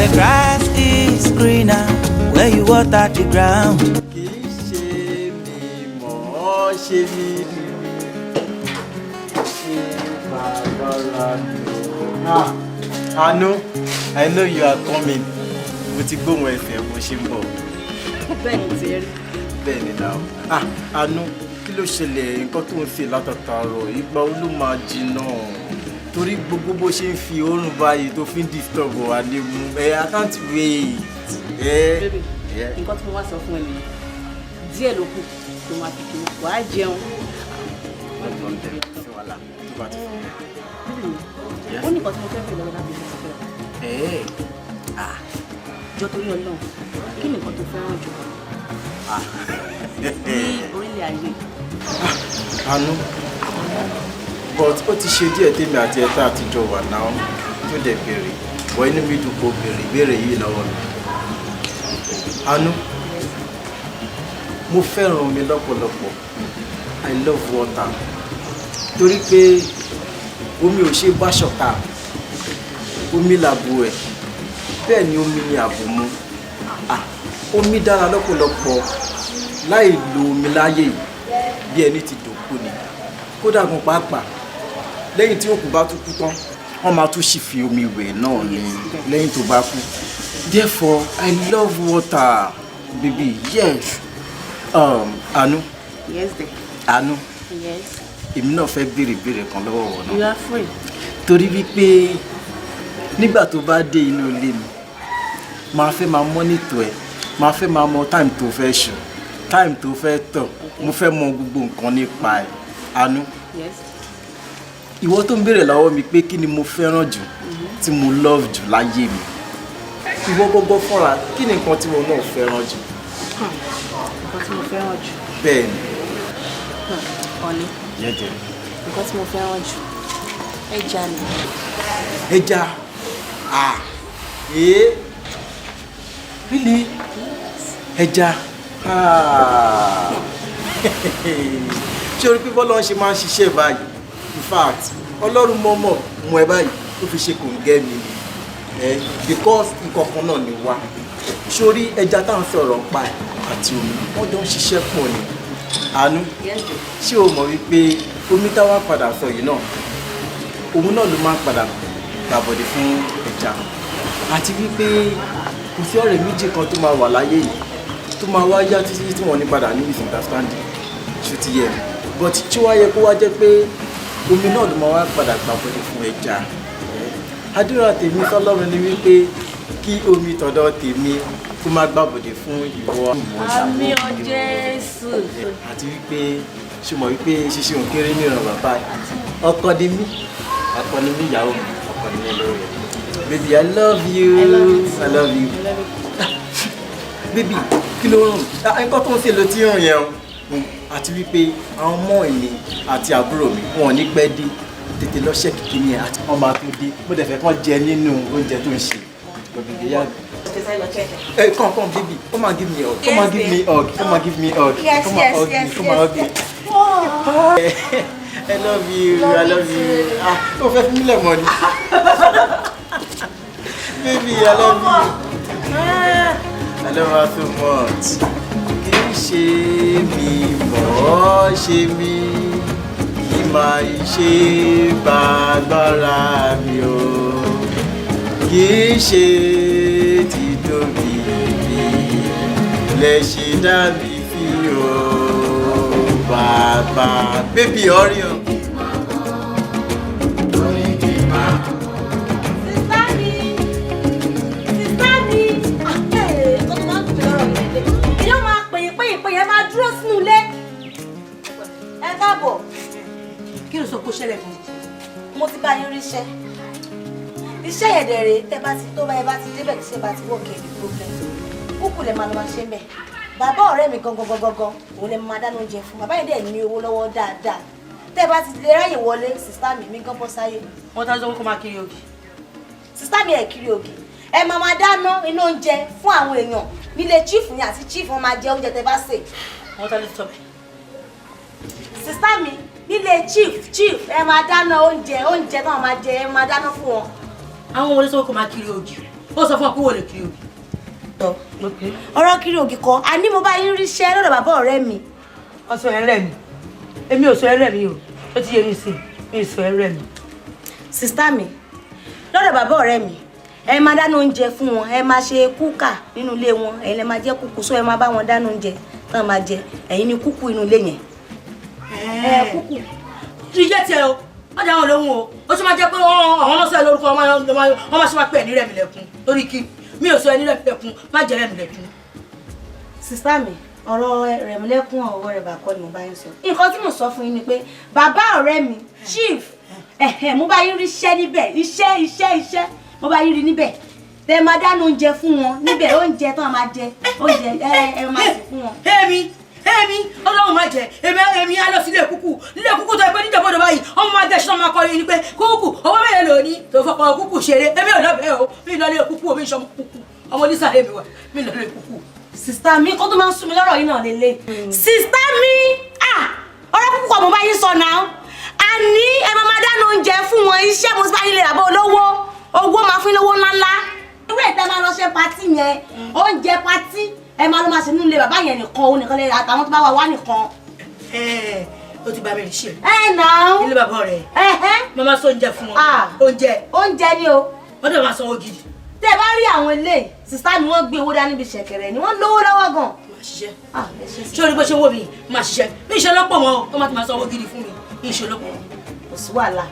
The grass is greener where you water the ground. Kì í ṣe mi mọ̀ ṣe mi ṣe bàbára mi. Anu, I know you are coming. Mo ti gbóhùn ẹsẹ̀ bó ṣe ń bọ̀. Bẹ́ẹ̀ni ti rí. Bẹ́ẹ̀ni náà. Anu, kí ló ṣẹlẹ̀ nǹkan tó ń ṣe látàtàrọ̀ ìgbà wo ló máa jiná? Torí gbogbo bó ṣe ń fi oorun báyìí tó fi ń disturb wa ní mú. I can't wait. Baby, nǹkan tí mo wá sọ fún ẹ nìyẹn. Díẹ̀ ló kù tó máa fi kí wàá jẹun. Ó ní nǹkan tí mo fẹ́ fẹ́ lọ́wọ́ láti fi sọ. Jọ torí Ọlọ́run, kí ni nǹkan tó fẹ́ràn jù ní orílẹ̀ ayé? Anu, but ó ti ṣe díẹ̀ tèmi àti ẹ̀ta àtijọ́ wà náà tó dẹ̀ béèrè wọ inú mi dùn kó béèrè ìbéèrè yìí lọ́wọ́ mi. Anu, mo fẹ́ràn omi lọ́pọ̀lọpọ̀. I love water. Torí pé omi ò ṣe bá ṣọ̀tá. Omi làbò ẹ̀. Bẹ́ẹ̀ ni omi ni àbò mu. Omi dára lọ́pọ̀lọpọ̀. Láì lo omi láyé yìí bí ẹni ti dòkú ni. Kódà gan pàápàá lẹ́yìn tí òkú bá tún kú tán wọ́n máa tún sì fi omi wẹ̀ náà ni lẹ́yìn tó bá kú. Therefore, I love water, baby. Yes. Anu. Yes, dear. Anu. Yes. Èmi náà fẹ́ béèrè kan lọ́wọ́ wọn náà. You are free. Torí wípé nígbà tó bá dé inú ilé mi, máa fẹ́ máa monitor ẹ̀, máa fẹ́ máa mọ time tó fẹ́ ṣù, time tó fẹ́ tọ̀, mo fẹ́ mọ gbogbo nǹkan nípa ẹ̀. Anu. Yes. Ìwọ tó ń béèrè lọ́wọ́ mi pé kí ni mo fẹ́ràn jù, tí mo love jù láyé mi. Ìwọ gbogbo fúnra, kí ni nǹkan tí mo náà fẹ́ràn jù? Nǹkan tí mo fẹ́ràn jù. Bẹ́ẹ̀ni. Ọ̀nì. Jẹ́jẹ́. Nǹkan tí mo fẹ́ràn jù. Ẹja ni. Ẹja. Really? Ẹja. Ṣé orí pípọ́ lọ́n ṣe máa ń ṣiṣẹ́ báyìí? In fact, Ọlọ́run mọ̀ọ́mọ̀ mú ẹ báyìí ó fi ṣe kòǹgẹ́ mi ni. Because ìkọ̀kan náà ni wá. Sórí ẹja tá à ń sọ̀rọ̀ ń pa ẹ̀ àti omi, wọ́n jọ ń ṣiṣẹ́ pọ̀ ni. Anu, ṣé o mọ̀ wípé omi táwa padà sọ yìí náà, òun náà ló máa ń padà gbàbọ̀dé fún ẹja. Àti wípé kò sí ọ̀rẹ́ méjì kan tó máa wà láyé yìí tó máa wá yá títí tí wọ́n ní padà ní misunderstanding. Ṣó ti yẹ? But tí wá yẹ kó wá jẹ́ pé omi náà ló máa wá padà gbàbọ̀dé fún ẹja. Àdúrà tèmi sọ́lọ́run ni wípé kí omi tọ̀dọ̀ tèmi kó má gbàbọ̀dé fún ìwọ. Àmín o Jésù. Àti wípé ṣe mọ̀ wípé ṣíṣe òǹkéré ní ìran bàbá yìí. Ọkọ ni mí ìyàwó mi, ọkọ ni mí lórí ẹ̀. Baby, I love you. I love you too. I love you. I love you. Baby, kí ló rùn? Nǹkan tó ń ṣe ló ti rùn yẹn o. Àti wípé àwọn ọmọ èmi àti àbúrò mi wọn ò ní pẹ́ dé. Tètè lọ ṣẹ́ kìkìnì ẹ̀ àti wọ́n máa tó dé. Mo dẹ̀ fẹ́ kán jẹ nínú oúnjẹ tó ń ṣe. Come, baby. Come and give me a hug. Come and give me a hug. Come and give me a hug. Yes, Come yes, and hug me. yes, Come and hug me. I love you. I love you. Oh, fẹ́ fi mí lẹ̀ mọ́ ni. Baby, I love you. I love her so much. Kì í ṣe mi mọ̀ ṣe mi, kì í máa ṣe gbàgbára mi o. Kì í ṣe títóbi mi, lẹ ṣe dá mi fi o bàbá. Baby, hurry up. Kí ló sọ kó ṣẹlẹ̀ fún mi? Mo ti bá yín ríṣẹ́. Iṣẹ́ yẹn dẹ̀rẹ̀ tẹ́ bá ti tó bá yẹn bá ti débẹ̀ tí ṣe bá ti wọ́ọ̀kì ẹ̀dùn problem. Kúkú lè máa lọ máa ṣe mẹ́. Bàbá ọ̀rẹ́ mi gangan òun lè máa dáná oúnjẹ fún. Bàbá yẹn dẹ̀ ní owó lọ́wọ́ dáadáa. Tẹ́ bá ti lè ráyè wọlé sìstá mi gan bọ́ sáyé. Wọ́n tọ́jú owó kó máa kiri ògì. Sìstá mi ẹ̀ kiri ògì. Ẹ máa dáná iná oúnjẹ fún àwọn èèyàn. Nílé chief ni àti chief wọn máa jẹ oúnjẹ tẹ́ bá sè. Wọ́n tọ́jú tó bẹ̀. Sìstá mi nílé chief ẹ máa dáná oúnjẹ tó máa jẹ ẹ máa dáná fún wọn. Àwọn wọlé sọ́wọ́ kó máa kiri ògì. ó sọ fún ọ pé wò lè kiri ògì. ọ̀rọ̀ kiri ògì kọ́ àní mo bá yín ríṣẹ́ lọ́dọ̀ bàbá ọ̀rẹ́ mi. ọsọ ẹrẹ mi èmi ò sọ ẹrẹ mi o ó ti yé mi sí mi ò sọ ẹrẹ mi. sista mi lọ́dọ̀ bàbá ọ̀rẹ́ mi ẹ máa dáná oúnjẹ fún wọn ẹ máa ṣe kúkà nínú ilé wọn ẹ̀yin lẹ máa jẹ kúkú sọ ẹ máa bá wọn dáná oúnjẹ tán máa jẹ ẹ̀yin ní kúkú inú ilé yẹn. Kúkú ti jẹ́ tiẹ̀ o wọ́n dá wọn lóhùn o ó sì máa jẹ́ pé àwọn náà sọ ẹ lórúkọ wọ́n máa ṣe máa pẹ́ ẹ̀ ní Rẹ̀mílẹ́kún lórí kí mi ò sọ ẹ ní Rẹ̀mílẹ́kún má jẹ́ Rẹ̀mílẹ́kún. sista mi ọ̀rọ̀ Rẹ̀mílẹ́kún ọ̀wọ́ rẹ̀ bà kọ́ ni mo bá yín sọ nǹkan tí mo sọ fún yín ni pé bàbá ọ̀rẹ́ mi chief mo bá yín rí iṣẹ́ níbẹ̀ iṣẹ́ mo bá yín rí níbẹ̀ tẹ máa dáná oúnjẹ fún wọn níbẹ̀ oúnjẹ tó máa jẹ oúnjẹ ẹ máa sì fún wọn. èmi Ọlọ́run máa jẹ èmi á lọ sí ilé kúkú tó ẹgbẹ́ níjàbọ̀dọ̀ báyìí ọmọ máa jẹ ṣọ́ọ́ máa kọrin ni pé kúkú owó mẹ́rin lòní tó fọkàn kúkú ṣeré èmi ò lọ́bẹ̀ẹ́ o mi lọ lé kúkú omi ìṣọ́ kúkú ọmọ onísàlẹ̀ mi wà mi lọ lé kúkú. sista mi kó tó máa ń sún mi lọ́rọ̀ yìí náà lélẹ̀. sista mi ọ̀rọ̀ kúkú kọ́ mo bá yín sọ náà àní ẹ máa dáná oúnjẹ fún wọn iṣẹ́ mo ti bá yín lè ràbọ̀ olówó owó máa fún lówó ńláńlá. ìwé ìtẹ́ máa lọ ṣe patí yẹn oúnjẹ patí ẹ máa lọ máa ṣe nínú ilé bàbá yẹn nìkan òun nìkan lè àtàwọn tó bá wà wá nìkan. ó ti bá mi rí ṣe. náà ilé bàbá rẹ̀ mo máa sọ oúnjẹ fún wọn oúnjẹ ni o. wọ́n dẹ̀ máa sanwó gidi. tẹ́ ẹ bá rí àwọn eléyìí sista ni wọ́n gbé owó dání bí ṣẹ̀kẹ̀rẹ̀ ni wọ́n lówó lọ́wọ́ gan. máa ṣiṣẹ́ ṣé o rí bó ṣe wò mí máa ṣiṣẹ́ bí ìṣe lọ́pọ̀ wọn tó máa ti máa sanwó gidi fún mi ìṣe lọ́pọ̀ wọn. kò sí wàhálà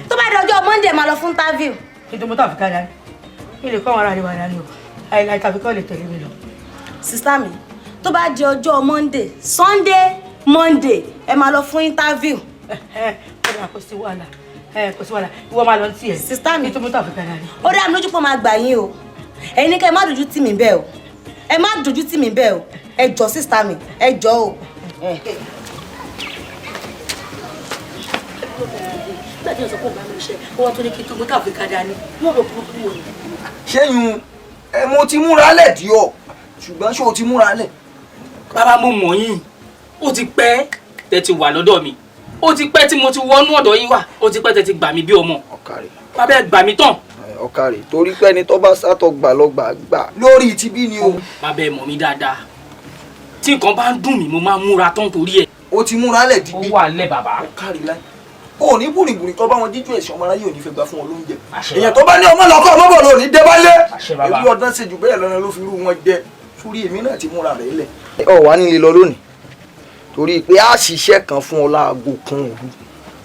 tó bá dọjọ́ Monday máa lọ fún interview. ètò mọ́tò àfikà dání ilé kọ́ àwọn ará rẹ̀ wà dání o àìláì tàbí kọ́ lè tẹ̀lé mi lọ. sista mi tó bá di ọjọ́ Monday Monday ẹ máa lọ fún interview. kò sí wàhálà ìwọ máa lọ sí ẹ. sista mi ètò mọ́tò àfikà dání. ó dá mi lójú pọ̀ máa gbà yín o ẹ̀yin ní kẹ́ ẹ má dojú tì mí bẹ́ẹ̀ o ẹ má dojú tì mí bẹ́ẹ̀ o ẹ jọ̀ọ́ sista mi ẹ jọ̀ọ́ o. nígbà tí o sọ pé òun bá mi ṣe owó tó ní kí n tó mọ́tò àfikà dání wọ́n rò burúkú wò ni. ṣéyún mo ti múra lẹ̀ díọ̀ ṣùgbọ́n ṣé o ti múra lẹ̀. bàbá mo mọ̀ yín ó ti pẹ́ tẹ́ ti wà lọ́dọ̀ mi ó ti pẹ́ tí mo ti wọnú ọ̀dọ̀ yín wà ó ti pẹ́ tẹ́ ti gbà mí bí ọmọ. ọ̀kàrẹ̀ bàbá ẹ gbà mí tán. ọ̀kàrẹ̀ torí pé ẹni tó bá sátọ̀ gbà lọ gbà lórí ti bí ni o. bàbá ẹ mọ̀ mí dáadáa tí nǹkan bá ń dùn mí mo máa ń múra tán torí ẹ̀. o ti múra lẹ̀ digbí. ó wà lẹ́ bàbá. ọ̀kàrẹ̀ láì o ní bùrìbùrì tó bá wọn jíjú ẹ̀sìn ọmọ aráyé ò ní fẹ́ gbà fún wọn lóúnjẹ. èèyàn tó bá ní ọmọ lọ́kọ́ ọmọ bọ̀ ló ní débálé. èbí ọdún ṣe jù bẹ́ẹ̀ lọ́nà ló fi rú wọn jẹ sórí èmi náà ti múra rẹ̀ lẹ̀. ọ wà nílé lọ lónìí torí pé a ṣiṣẹ́ kan fún ọ láago kan òru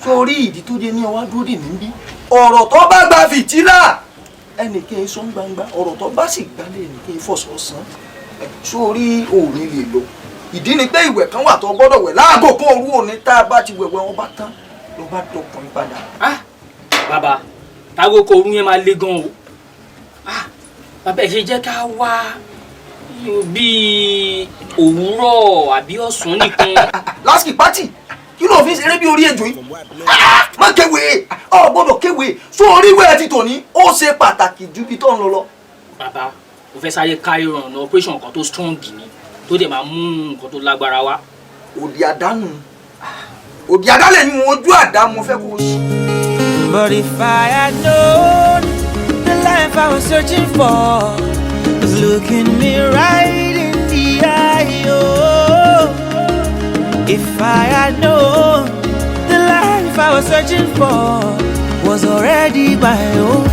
sórí ìdí tó dé ní ọwá dúró dè níbí ọ̀rọ̀ tó bá gba fìtílà ẹnìkan sọ ń gbangba ọ̀rọ̀ tó bá sì gbalẹ̀ ẹnìkan fọ̀sọ̀ sàn sórí òní lè lọ ìdí ni pé ìwẹ̀ kan wà tó gbọ́dọ̀ wẹ̀ láago kan òru òní tá a bá ti wẹ̀wẹ̀ wọn bá tán ló bá dọkùnrin padà. bàbá táwọn oko orun yẹn máa le gan o bàbá ẹ ṣe jẹ́ ká wá bíi òwúrọ̀ àbí ọ̀sán nìkan. lásìkò pátì kí ló fi ṣeré bí orí ejò yìí má kéwèé ọ gbọ́dọ̀ kéwèé sórí wẹ́ẹ̀ ti tòní ó ṣe pàtàkì ju bí tó ń lọ lọ. bàbá mo fẹ́ sáré ká ìrànà operation kan tó strong ni tó dẹ̀ máa mú nǹkan tó lágbára wá. òdì àdánù òdì àdálẹ̀ ni ojú àdá mo fẹ́ kó o sí. But if I had known the life I was searching for was looking me right in the eye, oh. If I had known the life I was searching for was already my own.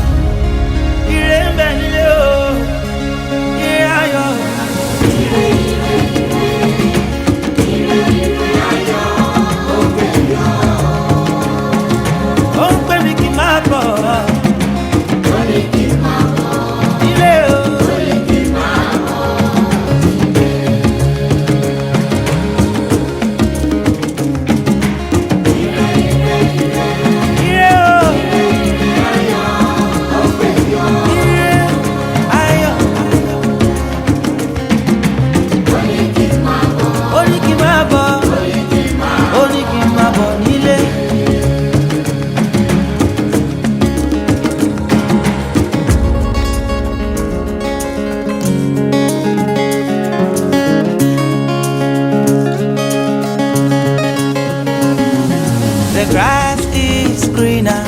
The grass is greener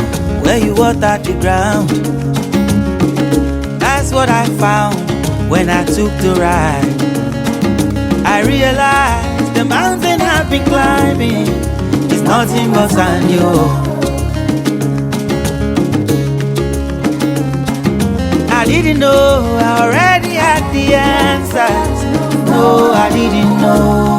where you water the ground. That's That's what I found when I took the ride. I realized the mountain I've been climbing is nothing but sand, yo. I didn't know I already had the answers. No, I didn't know.